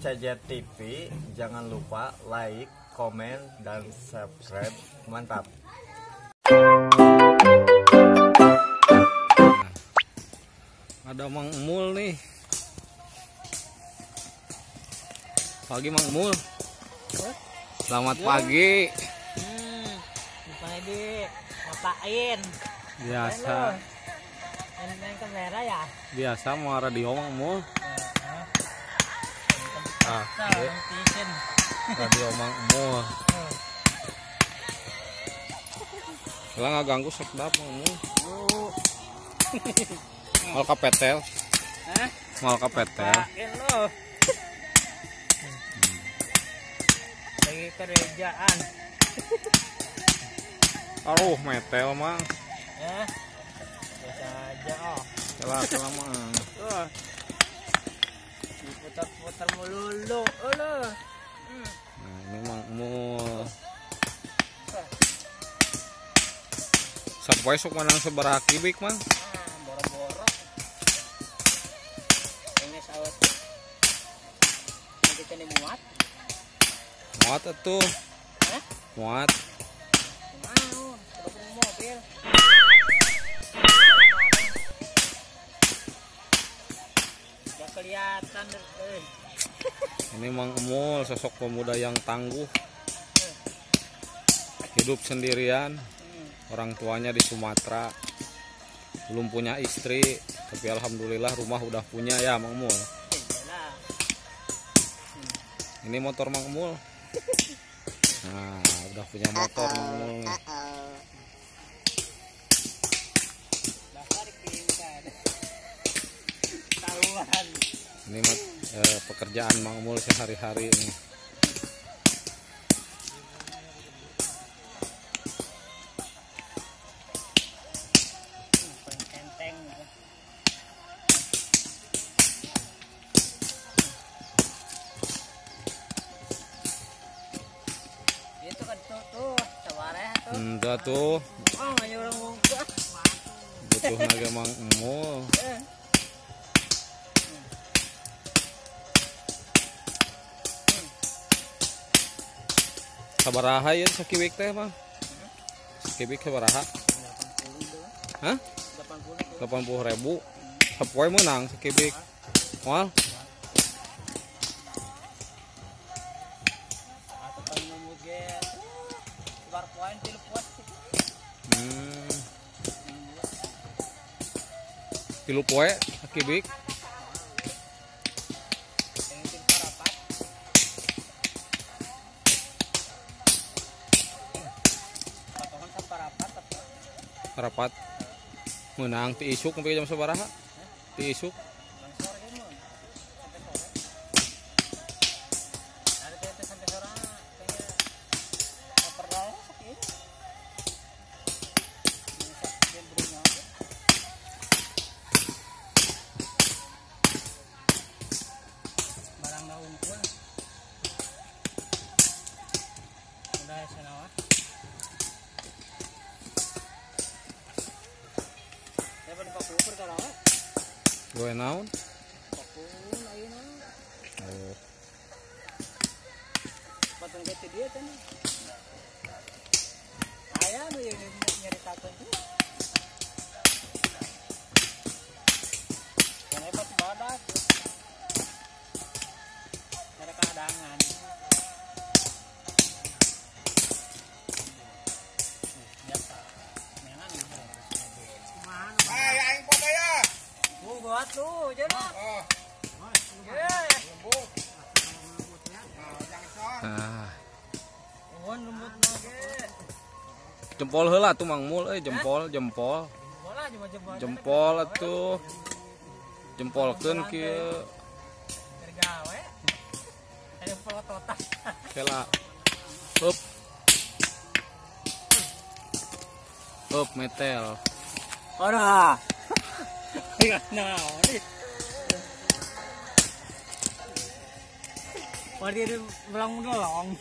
CJ TV. Jangan lupa like, komen, dan subscribe. Mantap. Ada Mang Mul nih. Pagi Mang Mul. Selamat pagi. Pagi ngapain? Biasa. Main kamera ya? Biasa mau radio Mang Mul. Radio Mang Mul. Lah nggak ganggu sedap Mang Mul. Mal kapetel. Mal kapetel. Lagi kerjaan. Aduh, metel mang. Biasa aja Celah mang. Diputar-putar melulu. Nah, ini Mang Mul. Sampai sok menang seberapa kibik mang? Boro-boro. Ini sawat. Nanti kena muat. Muat atuh. Muat. Mau, terus mobil. Gak kelihatan deh. Ini Mang Mul, sosok pemuda yang tangguh. Hidup sendirian. Orang tuanya di Sumatera. Belum punya istri, tapi alhamdulillah rumah udah punya ya Mang Mul. Ini motor Mang Mul. Nah, udah punya motor Mang Mul nih. Ini pekerjaan Mang Mul sehari-hari ini. Itu kan tuh, sabarnya tuh. Enggak tuh, Oh, nggak orang muka. butuh naga Mang Mul. Sabaraha ya sakibik teh bang? Sakibik sabaraha? 80 Hah? 80.000. Sapoe menang sakibik. Mal? Tilu poe sakibik. Rapat menang ti isuk sampai jam sabaraha? Ti isuk. Barang daun pun udah senawa. Dapat 40 per kalau Gue naon? 40 ayeuna. Oh. Potong gitu dia kan. Aya nu yang nyaritakeun tuh. Kan hebat badak. Ada keadangan. Biasa. Memang gitu. Ay, aing foto ya. Buat lu, jangan. Nah, Lembut lagi. jempol heula tuh Mang Mul, jempol. Bola cuma jempol. Jempol atuh. Jempolkeun kieu. Kergawe. Ada foto tak. Kela. Hup. Hup metel. Ora. Nah, ini. Wardi belang dong.